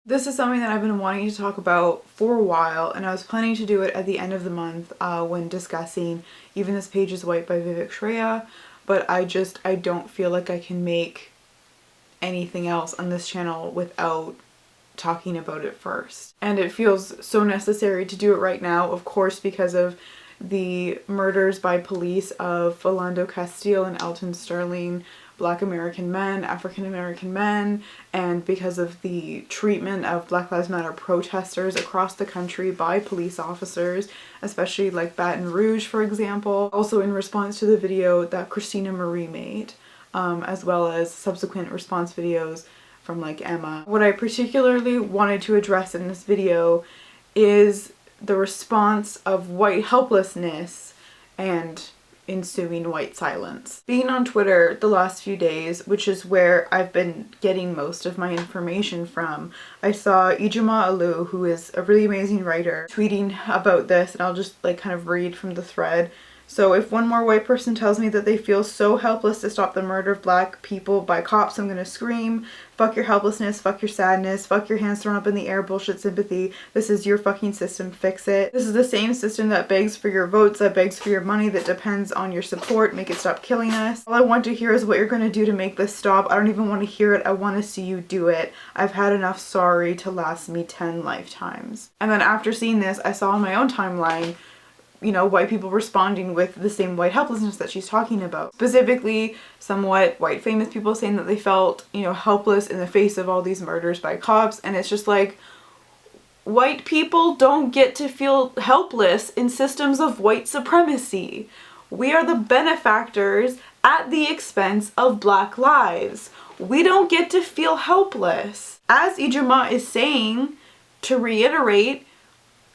This is something that I've been wanting to talk about for a while, and I was planning to do it at the end of the month when discussing Even This Page is White by Vivek Shreya, but I don't feel like I can make anything else on this channel without talking about it first. And it feels so necessary to do it right now, of course, because of the murders by police of Philando Castile and Elton Sterling, Black American men, African American men, and because of the treatment of Black Lives Matter protesters across the country by police officers, especially like Baton Rouge, for example. Also in response to the video that Christina Marie made, as well as subsequent response videos from like Emma. What I particularly wanted to address in this video is the response of white helplessness and ensuing white silence. Being on Twitter the last few days, which is where I've been getting most of my information from, I saw Ijoma Alu, who is a really amazing writer, tweeting about this, and I'll just like kind of read from the thread. So if one more white person tells me that they feel so helpless to stop the murder of black people by cops, I'm gonna scream. Fuck your helplessness, fuck your sadness, fuck your hands thrown up in the air bullshit sympathy. This is your fucking system, fix it. This is the same system that begs for your votes, that begs for your money, that depends on your support. Make it stop killing us. All I want to hear is what you're gonna do to make this stop. I don't even want to hear it, I want to see you do it. I've had enough sorry to last me 10 lifetimes. And then after seeing this, I saw on my own timeline, you know, white people responding with the same white helplessness that she's talking about. Specifically, somewhat white famous people saying that they felt, you know, helpless in the face of all these murders by cops, and it's just like, white people don't get to feel helpless in systems of white supremacy. We are the benefactors at the expense of black lives. We don't get to feel helpless. As Ijoma is saying, to reiterate,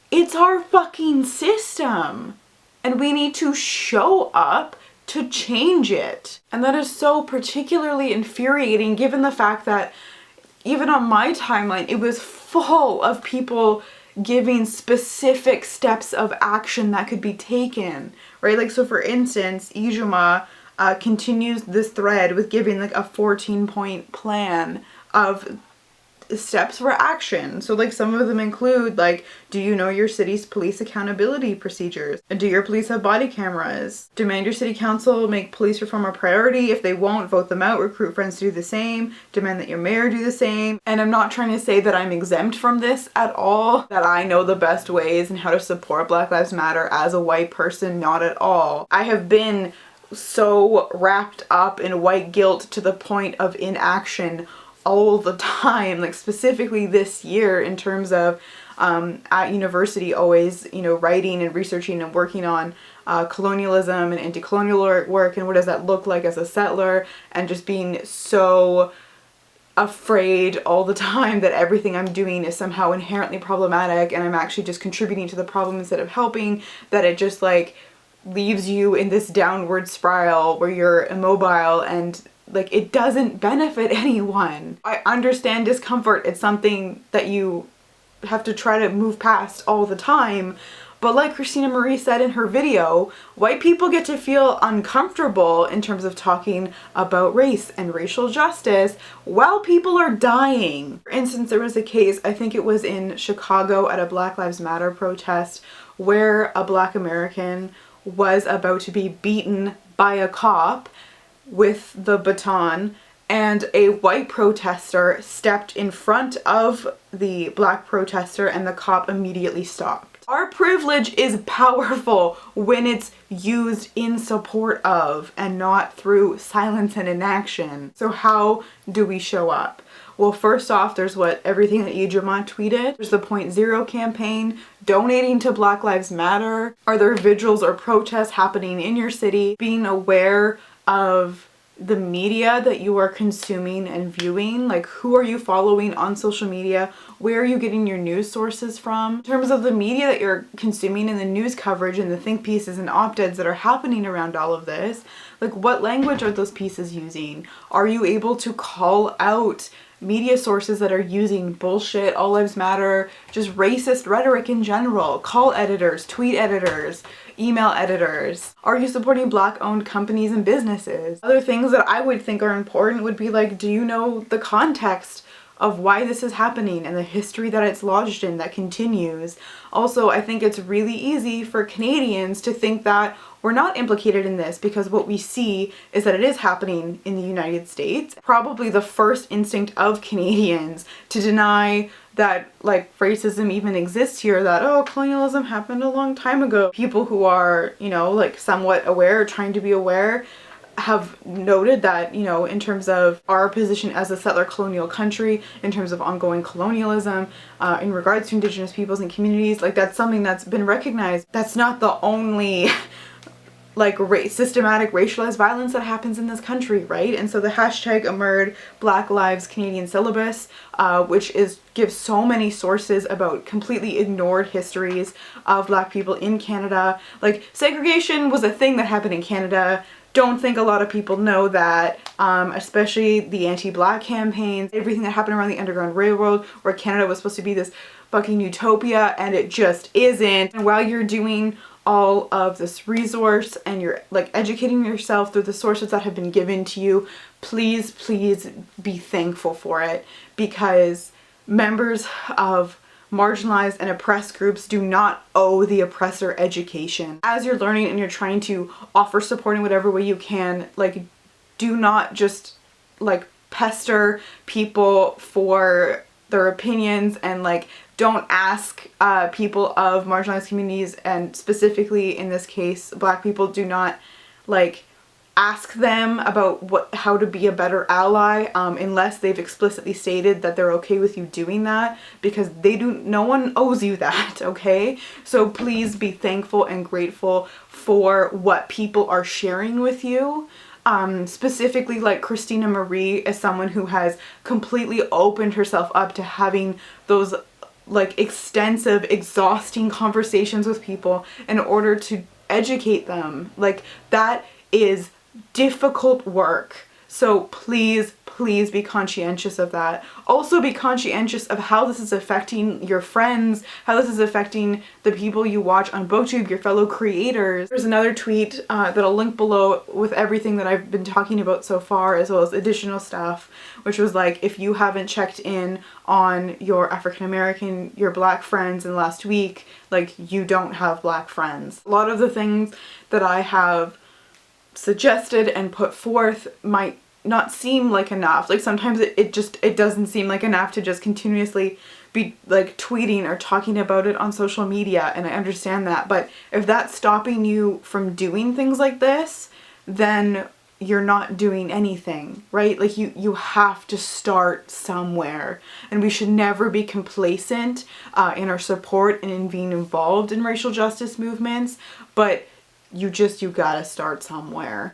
it's our fucking system, and we need to show up to change it. And that is so particularly infuriating given the fact that even on my timeline, it was full of people giving specific steps of action that could be taken, right? Like, so for instance, Ijoma continues this thread with giving like a 14-point plan of steps for action. So like some of them include like, do you know your city's police accountability procedures? Do your police have body cameras? Demand your city council make police reform a priority. If they won't, vote them out. Recruit friends to do the same. Demand that your mayor do the same. And I'm not trying to say that I'm exempt from this at all, that I know the best ways and how to support Black Lives Matter as a white person, not at all. I have been so wrapped up in white guilt to the point of inaction all the time, like specifically this year in terms of at university always, you know, writing and researching and working on colonialism and anti-colonial work and what does that look like as a settler, and just being so afraid all the time that everything I'm doing is somehow inherently problematic and I'm actually just contributing to the problem instead of helping, that it just like leaves you in this downward spiral where you're immobile and like it doesn't benefit anyone. I understand discomfort. It's something that you have to try to move past all the time. But like Christina Marie said in her video, white people get to feel uncomfortable in terms of talking about race and racial justice while people are dying. For instance, there was a case, I think it was in Chicago at a Black Lives Matter protest, where a Black American was about to be beaten by a cop with the baton, and a white protester stepped in front of the black protester and the cop immediately stopped. Our privilege is powerful when it's used in support of and not through silence and inaction. So how do we show up? Well, first off, there's everything that Ijoma tweeted. There's the Point Zero campaign, donating to Black Lives Matter. Are there vigils or protests happening in your city? Being aware of the media that you are consuming and viewing, like who are you following on social media, where are you getting your news sources from, in terms of the media that you're consuming and the news coverage and the think pieces and op-eds that are happening around all of this. Like, what language are those pieces using? Are you able to call out media sources that are using bullshit, all lives matter, just racist rhetoric in general? Call editors, tweet editors, email editors. Are you supporting black owned companies and businesses? Other things that I would think are important would be like, do you know the context of why this is happening and the history that it's lodged in that continues. Also, I think it's really easy for Canadians to think that we're not implicated in this because what we see is that it is happening in the United States. Probably the first instinct of Canadians to deny that like racism even exists here, that oh, colonialism happened a long time ago. People who are, you know, like somewhat aware, trying to be aware, have noted that, you know, in terms of our position as a settler colonial country, in terms of ongoing colonialism, in regards to Indigenous peoples and communities, like that's something that's been recognized. That's not the only like systematic racialized violence that happens in this country, right? And so the hashtag emerged Black Lives Canadian Syllabus, which gives so many sources about completely ignored histories of Black people in Canada. Like segregation was a thing that happened in Canada. Don't think a lot of people know that, especially the anti-Black campaigns, everything that happened around the Underground Railroad, where Canada was supposed to be this fucking utopia, and it just isn't. And while you're doing all of this resource and you're like educating yourself through the sources that have been given to you, please, please be thankful for it, because members of marginalized and oppressed groups do not owe the oppressor education. As you're learning and you're trying to offer support in whatever way you can, like do not just like pester people for their opinions, and like don't ask people of marginalized communities, and specifically in this case Black people, do not like ask them about how to be a better ally unless they've explicitly stated that they're okay with you doing that, because no one owes you that, okay? So please be thankful and grateful for what people are sharing with you. Specifically, like Christina Marie is someone who has completely opened herself up to having those like extensive, exhausting conversations with people in order to educate them. Like that is difficult work. So please, please be conscientious of that. Also be conscientious of how this is affecting your friends, how this is affecting the people you watch on BookTube, your fellow creators. There's another tweet that I'll link below with everything that I've been talking about so far, as well as additional stuff, which was like, if you haven't checked in on your African American, your Black friends in the last week, like you don't have Black friends. A lot of the things that I have suggested and put forth might not seem like enough. Like sometimes it doesn't seem like enough to just continuously be like tweeting or talking about it on social media, and I understand that, but if that's stopping you from doing things like this, then you're not doing anything, right? Like you have to start somewhere, and we should never be complacent in our support and in being involved in racial justice movements, but you gotta start somewhere.